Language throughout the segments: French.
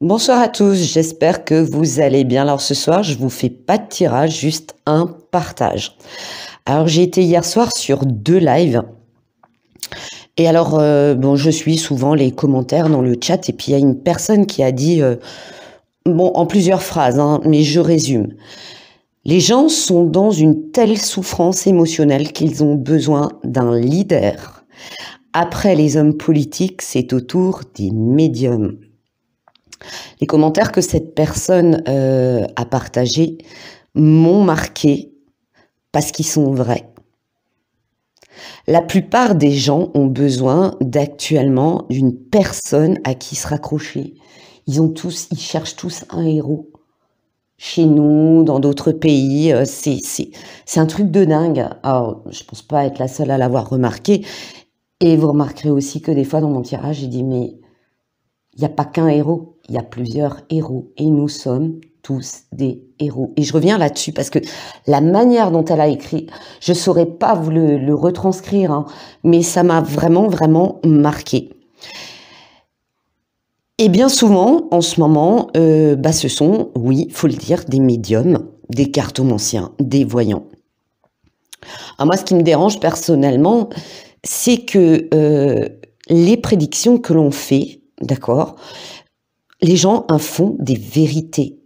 Bonsoir à tous, j'espère que vous allez bien. Alors ce soir, je vous fais pas de tirage, juste un partage. Alors j'ai été hier soir sur 2 lives et alors, bon, je suis souvent les commentaires dans le chat et puis il y a une personne qui a dit, bon, en plusieurs phrases, hein, mais je résume. Les gens sont dans une telle souffrance émotionnelle qu'ils ont besoin d'un leader. Après les hommes politiques, c'est au tour des médiums. Les commentaires que cette personne a partagés m'ont marqué parce qu'ils sont vrais. La plupart des gens ont besoin d'actuellement d'une personne à qui se raccrocher. Ils cherchent tous un héros. Chez nous, dans d'autres pays, c'est un truc de dingue. Alors, je pense pas être la seule à l'avoir remarqué. Et vous remarquerez aussi que des fois dans mon tirage, j'ai dit mais il n'y a pas qu'un héros, il y a plusieurs héros et nous sommes tous des héros. Et je reviens là-dessus parce que la manière dont elle a écrit, je ne saurais pas vous le retranscrire, hein, mais ça m'a vraiment, vraiment marqué. Et bien souvent, en ce moment, ce sont, oui, faut le dire, des médiums, des cartomanciens, des voyants. Alors moi, ce qui me dérange personnellement, c'est que les prédictions que l'on fait, d'accord, les gens en font des vérités.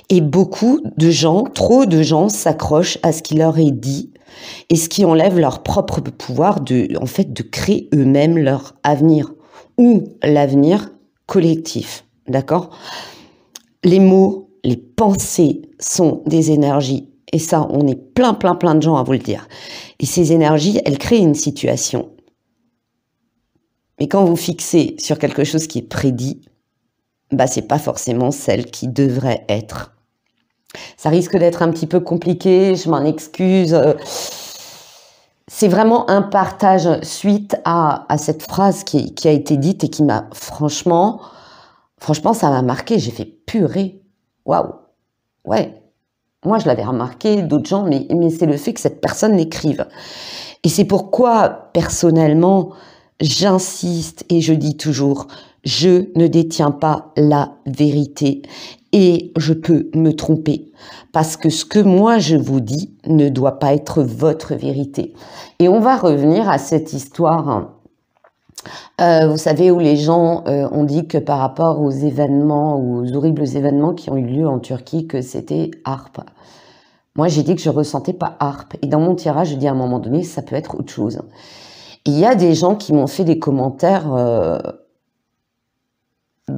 Et beaucoup de gens, trop de gens s'accrochent à ce qui leur est dit et ce qui enlève leur propre pouvoir en fait, de créer eux-mêmes leur avenir ou l'avenir collectif. D'accord? Les mots, les pensées sont des énergies. Et ça, on est plein de gens à vous le dire. Et ces énergies, elles créent une situation. Mais quand vous fixez sur quelque chose qui est prédit, c'est pas forcément celle qui devrait être. Ça risque d'être un petit peu compliqué, je m'en excuse. C'est vraiment un partage suite à cette phrase qui a été dite et qui m'a franchement, ça m'a marqué. J'ai fait purée. Waouh. Ouais. Moi, je l'avais remarqué, d'autres gens, mais c'est le fait que cette personne l'écrive. Et c'est pourquoi, personnellement, j'insiste et je dis toujours, je ne détiens pas la vérité et je peux me tromper parce que ce que moi je vous dis ne doit pas être votre vérité. Et on va revenir à cette histoire, vous savez, où les gens ont dit que par rapport aux événements, aux horribles événements qui ont eu lieu en Turquie, que c'était HARP. Moi, j'ai dit que je ressentais pas HARP. Et dans mon tirage, je dis à un moment donné, ça peut être autre chose. Il y a des gens qui m'ont fait des commentaires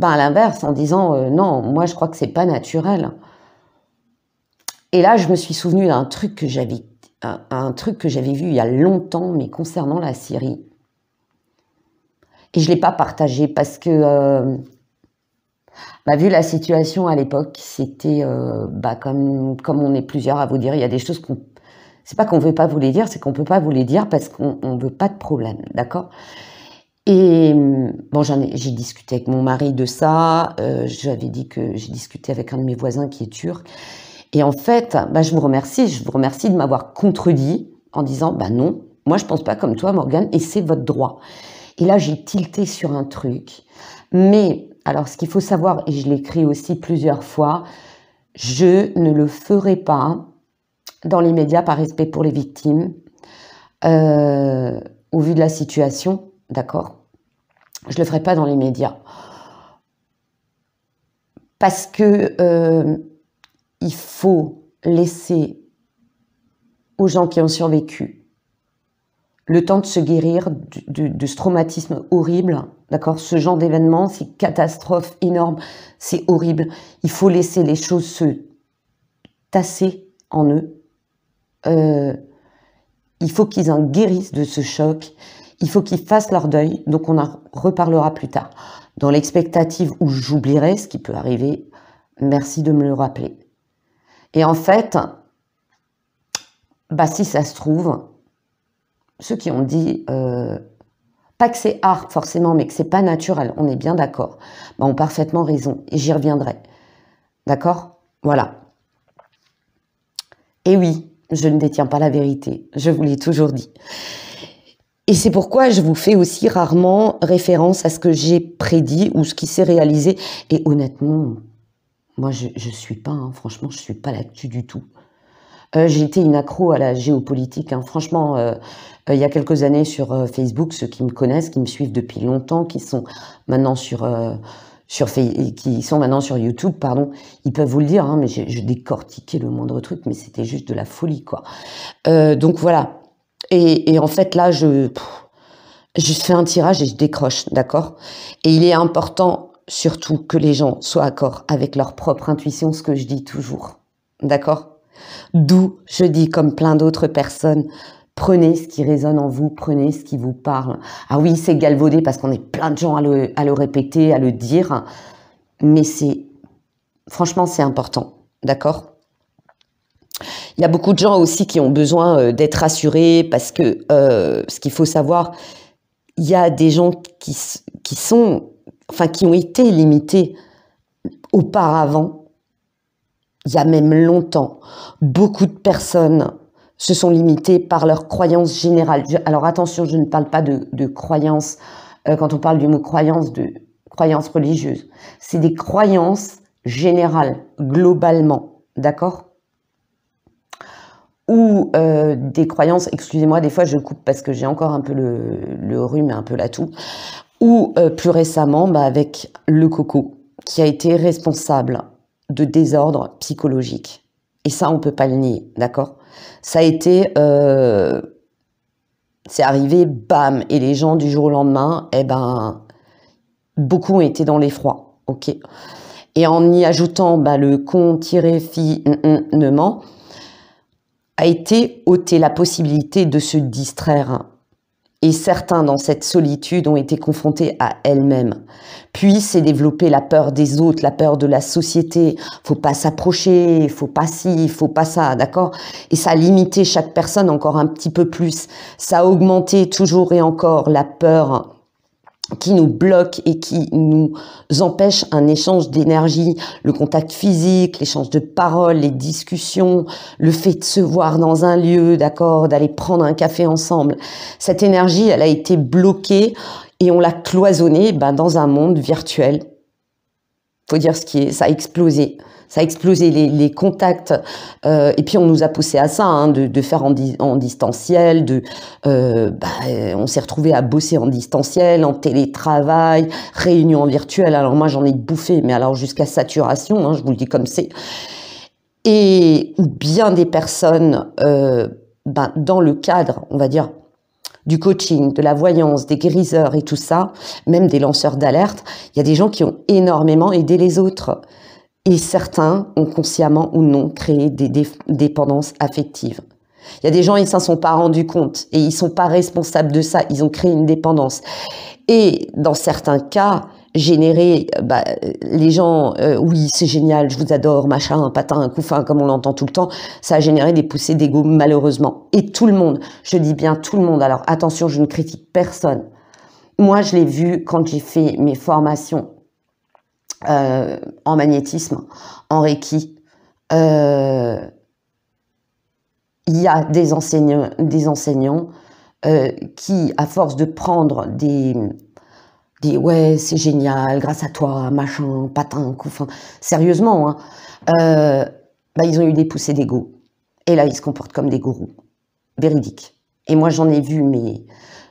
à l'inverse, en disant non, moi je crois que c'est pas naturel. Et là, je me suis souvenu d'un truc que j'avais vu il y a longtemps, mais concernant la Syrie. Et je l'ai pas partagé parce que vu la situation à l'époque, c'était comme on est plusieurs à vous dire, il y a des choses qu'on, c'est pas qu'on veut pas vous les dire, c'est qu'on peut pas vous les dire parce qu'on veut pas de problème, d'accord? Et bon, j'ai discuté avec mon mari de ça. J'avais dit que j'ai discuté avec un de mes voisins qui est turc. Et en fait, je vous remercie de m'avoir contredit en disant non, moi je pense pas comme toi, Morgane, et c'est votre droit. Et là, j'ai tilté sur un truc. Mais alors, ce qu'il faut savoir, et je l'écris aussi plusieurs fois, je ne le ferai pas dans les médias par respect pour les victimes, au vu de la situation. D'accord, je le ferai pas dans les médias parce que il faut laisser aux gens qui ont survécu le temps de se guérir de ce traumatisme horrible. D'accord, ce genre d'événement, ces catastrophes énormes, c'est horrible. Il faut laisser les choses se tasser en eux. Il faut qu'ils en guérissent de ce choc. Il faut qu'ils fassent leur deuil, donc on en reparlera plus tard. Dans l'expectative où j'oublierai, ce qui peut arriver, merci de me le rappeler. Et en fait, si ça se trouve, ceux qui ont dit, pas que c'est art forcément, mais que c'est pas naturel, on est bien d'accord, ont parfaitement raison, et j'y reviendrai. D'accord ? Voilà. Et oui, je ne détiens pas la vérité, je vous l'ai toujours dit. Et c'est pourquoi je vous fais aussi rarement référence à ce que j'ai prédit ou ce qui s'est réalisé. Et honnêtement, moi, je suis pas, hein, franchement, je suis pas là-dessus du tout. J'ai été une accro à la géopolitique, hein. Franchement, il y a quelques années sur Facebook, ceux qui me connaissent, qui me suivent depuis longtemps, qui sont maintenant qui sont maintenant sur YouTube, pardon, ils peuvent vous le dire, hein, mais je décortiquais le moindre truc, mais c'était juste de la folie, quoi. Donc voilà. Et en fait, là, je fais un tirage et je décroche, d'accord? Et il est important, surtout, que les gens soient d'accord avec leur propre intuition, ce que je dis toujours, d'accord? D'où je dis, comme plein d'autres personnes, prenez ce qui résonne en vous, prenez ce qui vous parle. Ah oui, c'est galvaudé parce qu'on est plein de gens à le répéter, à le dire, mais franchement, c'est important, d'accord? Il y a beaucoup de gens aussi qui ont besoin d'être rassurés parce que ce qu'il faut savoir, il y a des gens qui ont été limités auparavant. Il y a même longtemps, beaucoup de personnes se sont limitées par leurs croyances générales. Alors attention, je ne parle pas de croyances, quand on parle du mot croyance, de croyances religieuses. C'est des croyances générales, globalement, d'accord? Ou des croyances, excusez-moi, des fois je coupe parce que j'ai encore un peu le rhume et un peu la toux, ou plus récemment avec le coco, qui a été responsable de désordre psychologique. Et ça, on peut pas le nier, d'accord? Ça a été... c'est arrivé, bam, et les gens du jour au lendemain, eh ben, beaucoup ont été dans l'effroi, ok? Et en y ajoutant le con-fi-nement, a été ôté la possibilité de se distraire. Et certains, dans cette solitude, ont été confrontés à elles-mêmes. Puis s'est développée la peur des autres, la peur de la société. Faut pas s'approcher, faut pas ci, faut pas ça, d'accord? Et ça a limité chaque personne encore un petit peu plus. Ça a augmenté toujours et encore la peur qui nous bloque et qui nous empêche un échange d'énergie, le contact physique, l'échange de paroles, les discussions, le fait de se voir dans un lieu, d'accord, d'aller prendre un café ensemble. Cette énergie, elle a été bloquée et on l'a cloisonnée dans un monde virtuel. Faut dire ce qui est, ça a explosé. Ça a explosé les contacts et puis on nous a poussé à ça, hein, de faire en distanciel, on s'est retrouvé à bosser en distanciel, en télétravail, réunion virtuelle. Alors moi j'en ai bouffé, mais alors jusqu'à saturation, hein, je vous le dis comme c'est. Et bien des personnes dans le cadre, on va dire, du coaching, de la voyance, des guérisseurs et tout ça, même des lanceurs d'alerte, il y a des gens qui ont énormément aidé les autres. Et certains ont consciemment ou non créé des dépendances affectives. Il y a des gens, ils s'en sont pas rendus compte et ils sont pas responsables de ça. Ils ont créé une dépendance. Et dans certains cas, générer les gens, oui, c'est génial, je vous adore, machin, patin, couffin, comme on l'entend tout le temps, ça a généré des poussées d'ego, malheureusement. Et tout le monde, je dis bien tout le monde, alors attention, je ne critique personne. Moi, je l'ai vu quand j'ai fait mes formations en magnétisme, en Reiki. Il y a des enseignants qui, à force de prendre des ouais, c'est génial, grâce à toi, machin, patin, couffin, sérieusement, hein, ils ont eu des poussées d'ego. Et là, ils se comportent comme des gourous, véridiques. Et moi, j'en ai vu, mais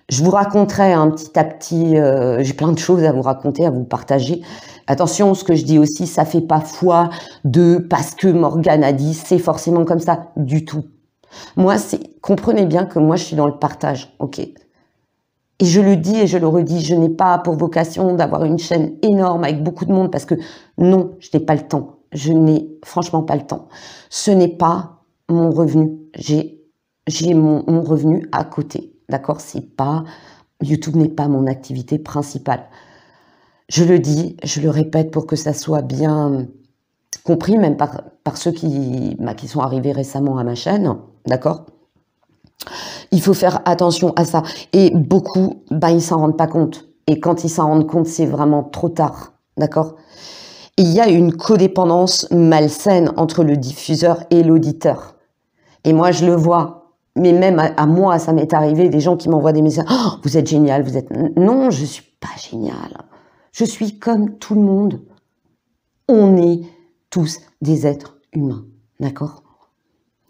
je vous raconterai petit à petit, j'ai plein de choses à vous raconter, à vous partager. Attention, ce que je dis aussi, ça fait pas foi parce que Morgane a dit, c'est forcément comme ça, du tout. Moi, comprenez bien que moi, je suis dans le partage, ok? Et je le dis et je le redis, je n'ai pas pour vocation d'avoir une chaîne énorme avec beaucoup de monde parce que non, je n'ai pas le temps. Je n'ai franchement pas le temps. Ce n'est pas mon revenu. J'ai mon revenu à côté, d'accord? YouTube n'est pas mon activité principale. Je le dis, je le répète pour que ça soit bien compris, même par ceux qui sont arrivés récemment à ma chaîne, d'accord? Il faut faire attention à ça. Et beaucoup, ils s'en rendent pas compte. Et quand ils s'en rendent compte, c'est vraiment trop tard, d'accord? Et il y a une codépendance malsaine entre le diffuseur et l'auditeur. Et moi, je le vois. mais même à moi, ça m'est arrivé, des gens qui m'envoient des messages, oh, vous êtes génial, vous êtes... Non, je suis pas génial. Je suis comme tout le monde. On est tous des êtres humains, d'accord?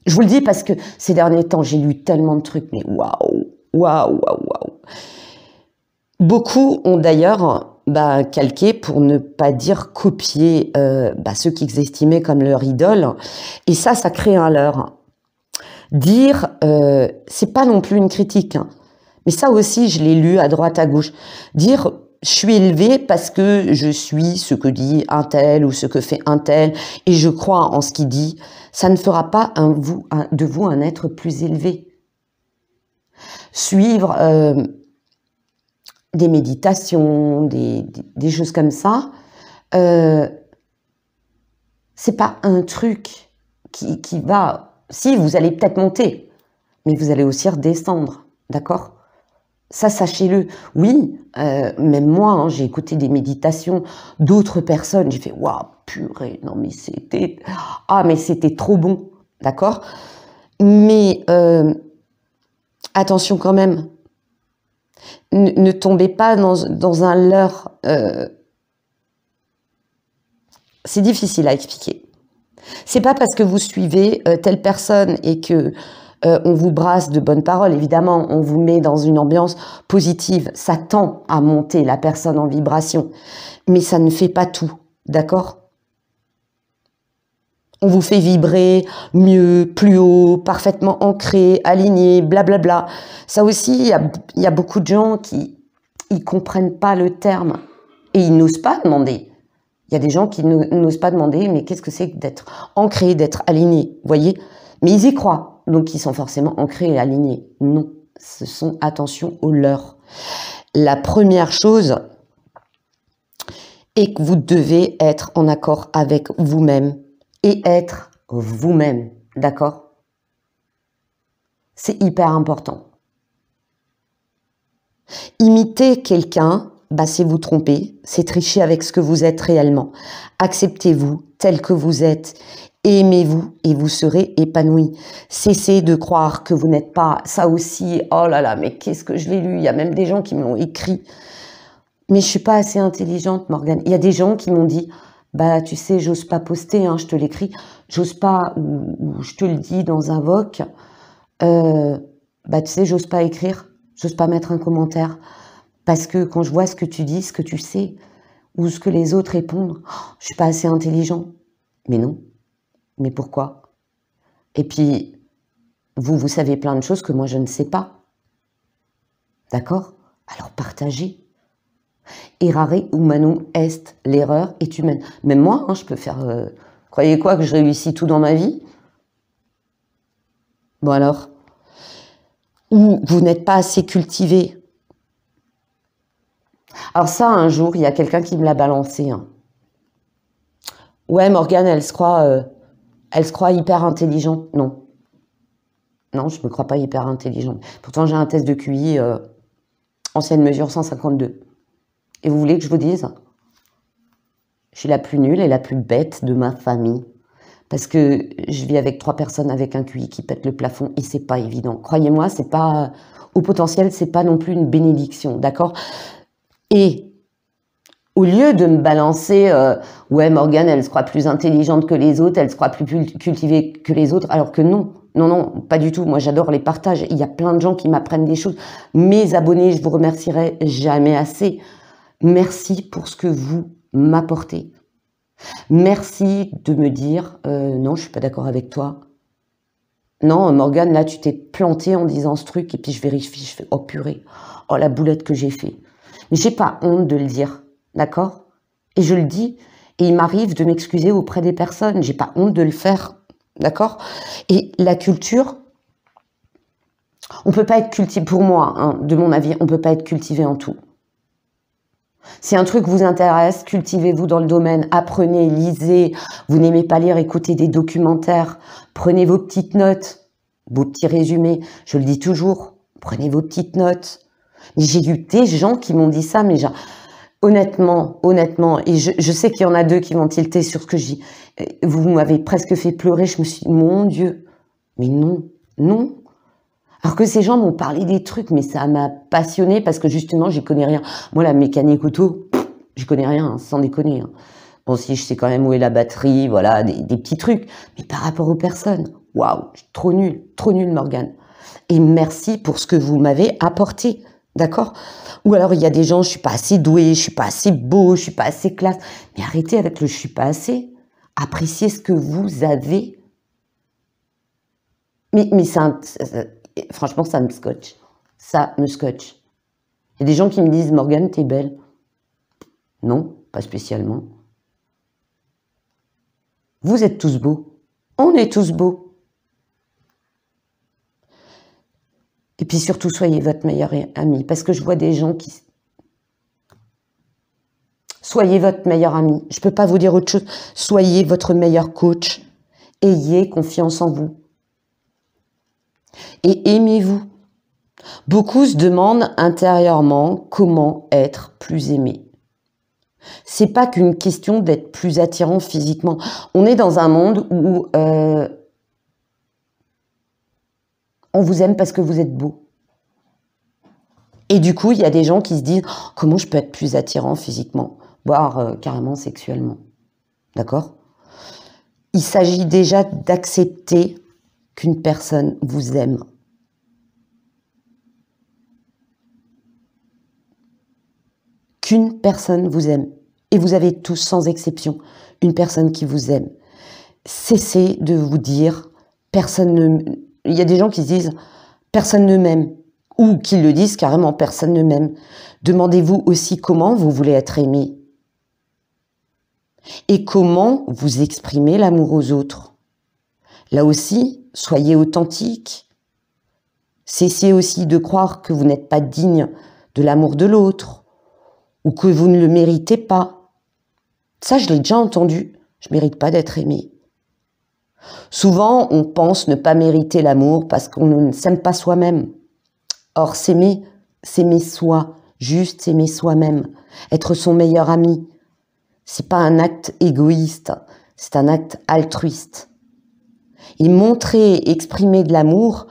Je vous le dis parce que ces derniers temps, j'ai lu tellement de trucs, mais waouh, waouh, waouh, waouh. Beaucoup ont d'ailleurs calqué, pour ne pas dire copié, ceux qu'ils estimaient comme leur idole, et ça crée un leurre. Dire, c'est pas non plus une critique, hein, mais ça aussi, je l'ai lu à droite, à gauche. Dire, je suis élevé parce que je suis ce que dit un tel ou ce que fait un tel, et je crois en ce qu'il dit, ça ne fera pas de vous un être plus élevé. Suivre des méditations, des choses comme ça, c'est pas un truc qui va... Si, vous allez peut-être monter, mais vous allez aussi redescendre, d'accord? Ça, sachez-le. Oui, même moi, hein, j'ai écouté des méditations d'autres personnes, j'ai fait « Waouh, purée, non mais c'était... Ah, mais c'était trop bon, d'accord ?» Mais attention quand même, ne tombez pas dans un leurre. C'est difficile à expliquer. C'est pas parce que vous suivez telle personne et que on vous brasse de bonnes paroles, évidemment, on vous met dans une ambiance positive, ça tend à monter la personne en vibration, mais ça ne fait pas tout, d'accord? On vous fait vibrer mieux, plus haut, parfaitement ancré, aligné, blablabla. Ça aussi, il y a beaucoup de gens qui ils comprennent pas le terme et ils n'osent pas demander. Il y a des gens qui n'osent pas demander, mais qu'est-ce que c'est que d'être ancré, d'être aligné, vous voyez? Mais ils y croient, donc ils sont forcément ancrés et alignés. Non, ce sont, attention, aux leurs. La première chose est que vous devez être en accord avec vous-même et être vous-même, d'accord? C'est hyper important. Imiter quelqu'un, c'est vous tromper, c'est tricher avec ce que vous êtes réellement. Acceptez-vous tel que vous êtes, aimez-vous et vous serez épanoui. Cessez de croire que vous n'êtes pas, ça aussi, oh là là, mais qu'est-ce que je l'ai lu, il y a même des gens qui me l'ont écrit. Mais je suis pas assez intelligente, Morgane. Il y a des gens qui m'ont dit, tu sais, j'ose pas poster, hein, je te l'écris, j'ose pas, ou je te le dis dans un voc, tu sais, j'ose pas écrire, j'ose pas mettre un commentaire. Parce que quand je vois ce que tu dis, ce que tu sais, ou ce que les autres répondent, je suis pas assez intelligent. Mais non. Mais pourquoi? Et puis, vous savez plein de choses que moi je ne sais pas. D'accord? Alors partagez. Errare humanum est, l'erreur est humaine. Même moi, hein, je peux faire... croyez quoi, que je réussis tout dans ma vie? Bon alors? Ou vous n'êtes pas assez cultivé. Alors ça, un jour, il y a quelqu'un qui me l'a balancé. Hein. Ouais, Morgane, elle se croit hyper intelligente. Non. Non, je me crois pas hyper intelligente. Pourtant, j'ai un test de QI, ancienne mesure 152. Et vous voulez que je vous dise? Je suis la plus nulle et la plus bête de ma famille. Parce que je vis avec 3 personnes avec un QI qui pète le plafond et c'est pas évident. Croyez-moi, c'est pas... Au potentiel, c'est pas non plus une bénédiction, d'accord? Et au lieu de me balancer, ouais, Morgane, elle se croit plus intelligente que les autres, elle se croit plus cultivée que les autres, alors que non, non, non, pas du tout. Moi, j'adore les partages. Il y a plein de gens qui m'apprennent des choses. Mes abonnés, je vous remercierai jamais assez. Merci pour ce que vous m'apportez. Merci de me dire, non, je suis pas d'accord avec toi. Non, Morgane, là, tu t'es plantée en disant ce truc, et puis je vérifie, je fais, oh purée, oh la boulette que j'ai fait. Mais j'ai pas honte de le dire, d'accord? Et je le dis, et il m'arrive de m'excuser auprès des personnes, j'ai pas honte de le faire, d'accord? Et la culture, on peut pas être cultivé, pour moi, hein, de mon avis, on peut pas être cultivé en tout. Si un truc vous intéresse, cultivez-vous dans le domaine, apprenez, lisez. Vous n'aimez pas lire, écoutez des documentaires, prenez vos petites notes, vos petits résumés. Je le dis toujours, prenez vos petites notes. J'ai eu des gens qui m'ont dit ça, mais genre, honnêtement, et je sais qu'il y en a 2 qui vont tilter sur ce que je dis. Vous m'avez presque fait pleurer, je me suis dit, mon Dieu, mais non, non. Alors que ces gens m'ont parlé des trucs, mais ça m'a passionné parce que justement, j'y connais rien. Moi, la mécanique auto, j'y connais rien, hein, sans déconner. Hein. Bon, si je sais quand même où est la batterie, voilà, des petits trucs. Mais par rapport aux personnes, waouh, trop nul, Morgane. Et merci pour ce que vous m'avez apporté, d'accord? Ou alors, il y a des gens, je suis pas assez doué, je suis pas assez beau, je suis pas assez classe. Mais arrêtez avec le je suis pas assez. Appréciez ce que vous avez. Mais franchement, ça me scotche. Ça me scotche. Il y a des gens qui me disent, Morgane, t'es belle. Non, pas spécialement. Vous êtes tous beaux. On est tous beaux. Et puis surtout, soyez votre meilleur ami. Parce que je vois des gens qui... Soyez votre meilleur ami. Je ne peux pas vous dire autre chose. Soyez votre meilleur coach. Ayez confiance en vous. Et aimez-vous. Beaucoup se demandent intérieurement comment être plus aimé. C'est pas qu'une question d'être plus attirant physiquement. On est dans un monde où on vous aime parce que vous êtes beau. Et du coup, il y a des gens qui se disent oh, comment je peux être plus attirant physiquement, voire carrément sexuellement. D'accord? Il s'agit déjà d'accepter qu'une personne vous aime. Qu'une personne vous aime. Et vous avez tous, sans exception, une personne qui vous aime. Cessez de vous dire, personne ne... Il y a des gens qui se disent, personne ne m'aime. Ou qui le disent carrément, personne ne m'aime. Demandez-vous aussi comment vous voulez être aimé. Et comment vous exprimez l'amour aux autres. Là aussi, soyez authentique. Cessez aussi de croire que vous n'êtes pas digne de l'amour de l'autre. Ou que vous ne le méritez pas. Ça, je l'ai déjà entendu. Je ne mérite pas d'être aimé. Souvent, on pense ne pas mériter l'amour parce qu'on ne s'aime pas soi-même. Or, s'aimer soi, juste s'aimer soi-même, être son meilleur ami. C'est pas un acte égoïste, c'est un acte altruiste. Et montrer, exprimer de l'amour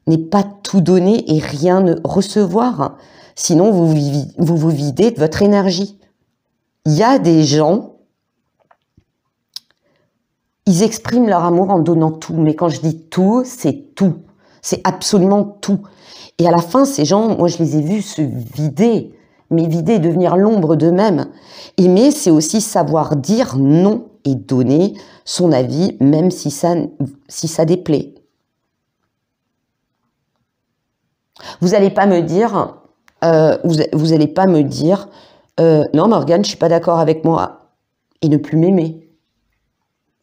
n'est pas tout donner et rien ne recevoir. Sinon, vous vous videz de votre énergie. Il y a des gens, ils expriment leur amour en donnant tout. Mais quand je dis tout, c'est tout. C'est absolument tout. Et à la fin, ces gens, moi, je les ai vus se vider, mais vider, devenir l'ombre d'eux-mêmes. Aimer, c'est aussi savoir dire non et donner son avis, même si ça déplaît. Vous n'allez pas me dire... vous n'allez pas me dire non Morgane, je suis pas d'accord avec moi et ne plus m'aimer,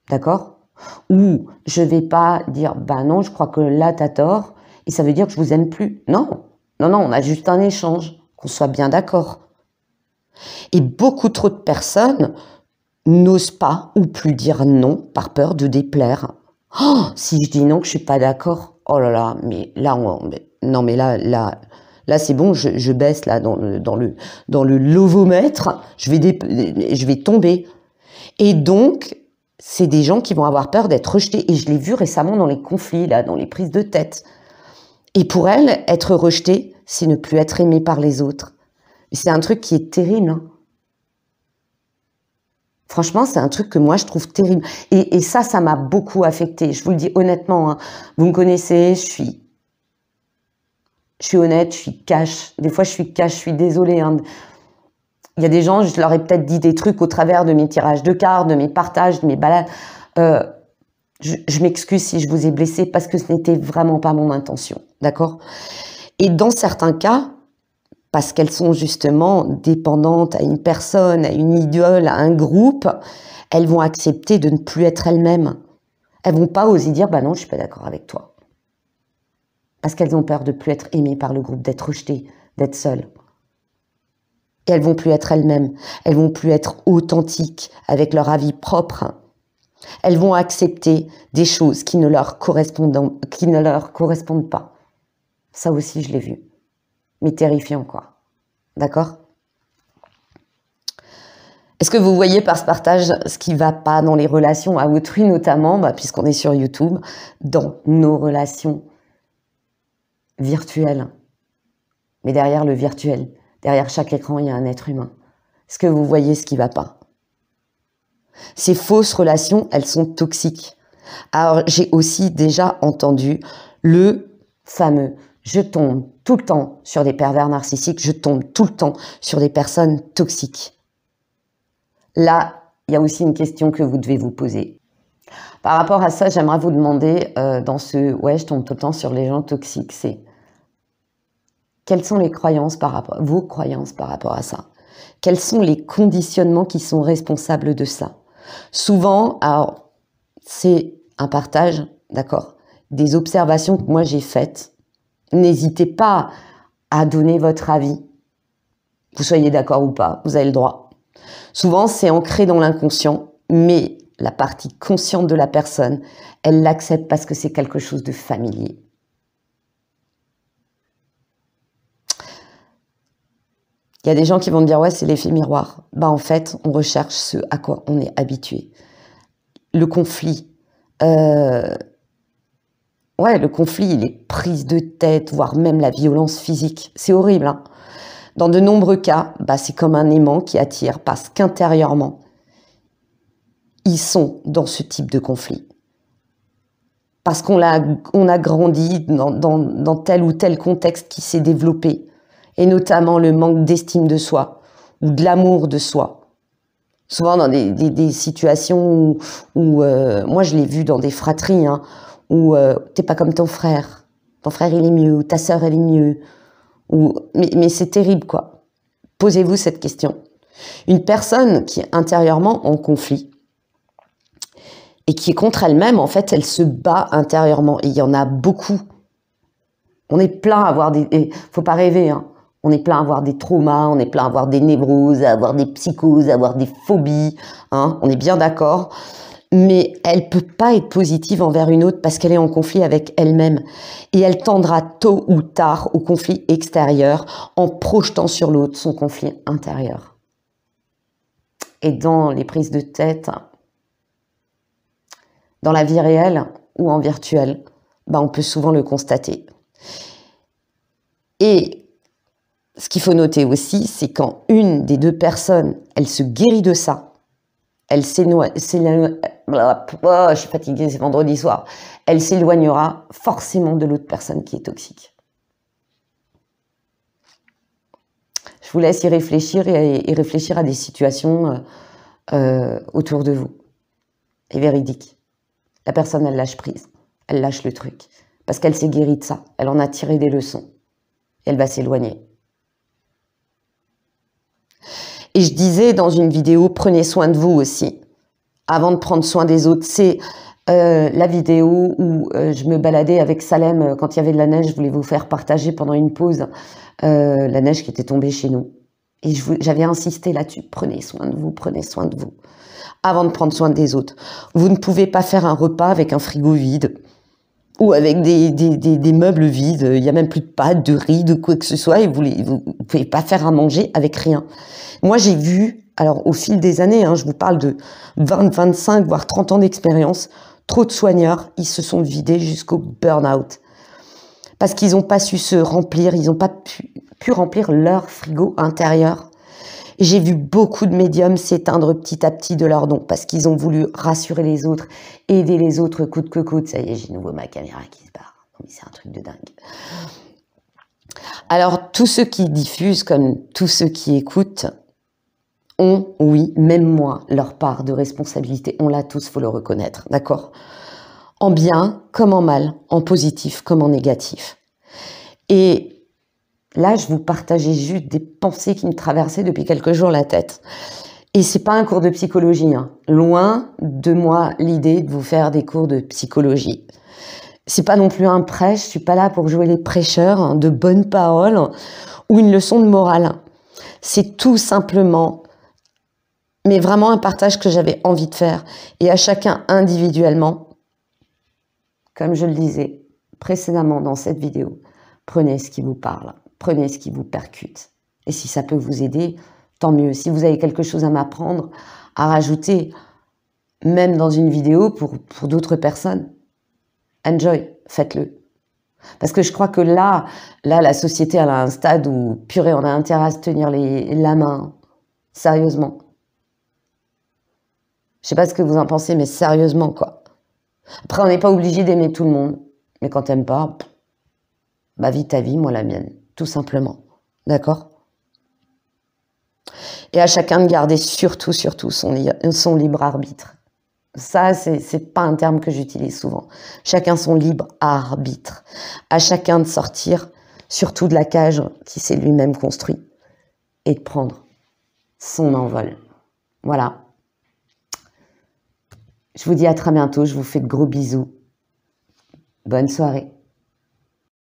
d'accord? Ou je vais pas dire bah non, je crois que là t'as tort et ça veut dire que je vous aime plus. Non, on a juste un échange, qu'on soit bien d'accord. Et beaucoup trop de personnes n'osent pas ou plus dire non par peur de déplaire. Oh, si je dis non, que je suis pas d'accord, oh là là, mais là non mais là, c'est bon, je baisse là dans le lovomètre, je vais tomber. Et donc, c'est des gens qui vont avoir peur d'être rejetés. Et je l'ai vu récemment dans les conflits, là, dans les prises de tête. Et pour elles, être rejetée, c'est ne plus être aimée par les autres. C'est un truc qui est terrible. Hein. Franchement, c'est un truc que moi, je trouve terrible. Et ça m'a beaucoup affectée. Je vous le dis honnêtement. Hein. Vous me connaissez, je suis honnête, je suis cash. Des fois, je suis cash, je suis désolée. Hein. Il y a des gens, je leur ai peut-être dit des trucs au travers de mes tirages de cartes, de mes partages, de mes balades. Je m'excuse si je vous ai blessé parce que ce n'était vraiment pas mon intention. D'accord? Et dans certains cas, parce qu'elles sont justement dépendantes à une personne, à une idole, à un groupe, elles vont accepter de ne plus être elles-mêmes. Elles vont pas oser dire « bah non, je suis pas d'accord avec toi ». Parce qu'elles ont peur de ne plus être aimées par le groupe, d'être rejetées, d'être seules. Et elles vont plus être elles-mêmes. Elles vont plus être authentiques avec leur avis propre. Elles vont accepter des choses qui ne leur correspondent pas. Ça aussi, je l'ai vu. Mais terrifiant, quoi. D'accord ? Est-ce que vous voyez par ce partage ce qui ne va pas dans les relations à autrui, notamment, puisqu'on est sur YouTube, dans nos relations virtuel. Mais derrière le virtuel, derrière chaque écran, il y a un être humain. Est-ce que vous voyez ce qui ne va pas? Ces fausses relations, elles sont toxiques. Alors, j'ai aussi déjà entendu le fameux « je tombe tout le temps sur des pervers narcissiques, je tombe tout le temps sur des personnes toxiques ». Là, il y a aussi une question que vous devez vous poser. Par rapport à ça, j'aimerais vous demander dans ce « ouais, je tombe tout le temps sur les gens toxiques », c'est quelles sont les croyances vos croyances par rapport à ça? Quels sont les conditionnements qui sont responsables de ça? Souvent, alors, c'est un partage, d'accord, des observations que moi j'ai faites. N'hésitez pas à donner votre avis. Vous soyez d'accord ou pas, vous avez le droit. Souvent, c'est ancré dans l'inconscient, mais la partie consciente de la personne, elle l'accepte parce que c'est quelque chose de familier. Il y a des gens qui vont me dire « ouais, c'est l'effet miroir ». Bah, en fait, on recherche ce à quoi on est habitué. Le conflit, le conflit, les prises de tête, voire même la violence physique, c'est horrible. Hein. Dans de nombreux cas, bah, c'est comme un aimant qui attire parce qu'intérieurement, ils sont dans ce type de conflit. Parce qu'on a grandi dans tel ou tel contexte qui s'est développé, et notamment le manque d'estime de soi ou de l'amour de soi. Souvent dans des situations où moi je l'ai vu dans des fratries, hein, où t'es pas comme ton frère il est mieux, ou ta sœur elle est mieux, mais c'est terrible quoi. Posez-vous cette question. Une personne qui est intérieurement en conflit et qui est contre elle-même, en fait, elle se bat intérieurement, et il y en a beaucoup. On est plein à avoir faut pas rêver, hein. On est plein à avoir des traumas, on est plein à avoir des névroses, à avoir des psychoses, à avoir des phobies, hein, on est bien d'accord. Mais elle ne peut pas être positive envers une autre parce qu'elle est en conflit avec elle-même. Et elle tendra tôt ou tard au conflit extérieur en projetant sur l'autre son conflit intérieur. Et dans les prises de tête, dans la vie réelle ou en virtuel, bah on peut souvent le constater. Et ce qu'il faut noter aussi, c'est quand une des deux personnes, elle se guérit de ça, elle s'éloigne, je suis fatiguée, c'est vendredi soir, elle s'éloignera forcément de l'autre personne qui est toxique. Je vous laisse y réfléchir et réfléchir à des situations autour de vous. Et véridique. La personne, elle lâche prise, elle lâche le truc, parce qu'elle s'est guérie de ça, elle en a tiré des leçons, elle va s'éloigner. Et je disais dans une vidéo, prenez soin de vous aussi, avant de prendre soin des autres. C'est la vidéo où je me baladais avec Salem quand il y avait de la neige. Je voulais vous faire partager pendant une pause la neige qui était tombée chez nous. Et j'avais insisté là-dessus, prenez soin de vous, avant de prendre soin des autres. Vous ne pouvez pas faire un repas avec un frigo vide, ou avec des meubles vides, il n'y a même plus de pâtes, de riz, de quoi que ce soit, et vous ne pouvez pas faire à manger avec rien. Moi, j'ai vu, alors au fil des années, hein, je vous parle de 20, 25, voire 30 ans d'expérience, trop de soigneurs, ils se sont vidés jusqu'au burn-out. Parce qu'ils n'ont pas su se remplir, ils n'ont pas pu remplir leur frigo intérieur. J'ai vu beaucoup de médiums s'éteindre petit à petit de leurs dons parce qu'ils ont voulu rassurer les autres, aider les autres coûte que coûte. Ça y est, j'ai de nouveau ma caméra qui se barre. Non, mais c'est un truc de dingue. Alors, tous ceux qui diffusent, comme tous ceux qui écoutent, ont, oui, même moi, leur part de responsabilité. On l'a tous, faut le reconnaître, d'accord? En bien comme en mal, en positif comme en négatif. Et là, je vous partageais juste des pensées qui me traversaient depuis quelques jours la tête. Et c'est pas un cours de psychologie, hein. Loin de moi l'idée de vous faire des cours de psychologie. C'est pas non plus un prêche, je suis pas là pour jouer les prêcheurs, hein, de bonnes paroles ou une leçon de morale. C'est tout simplement, mais vraiment un partage que j'avais envie de faire. Et à chacun individuellement, comme je le disais précédemment dans cette vidéo, prenez ce qui vous parle. Prenez ce qui vous percute. Et si ça peut vous aider, tant mieux. Si vous avez quelque chose à m'apprendre, à rajouter, même dans une vidéo pour d'autres personnes, enjoy, faites-le. Parce que je crois que là, la société, elle a un stade où, purée, on a intérêt à se tenir la main. Sérieusement. Je sais pas ce que vous en pensez, mais sérieusement, quoi. Après, on n'est pas obligé d'aimer tout le monde. Mais quand t'aimes pas, bah vis ta vie, moi la mienne. Tout simplement. D'accord? Et à chacun de garder surtout son libre arbitre. Ça, c'est pas un terme que j'utilise souvent. Chacun son libre arbitre. À chacun de sortir, surtout de la cage qui s'est lui-même construit, et de prendre son envol. Voilà. Je vous dis à très bientôt. Je vous fais de gros bisous. Bonne soirée.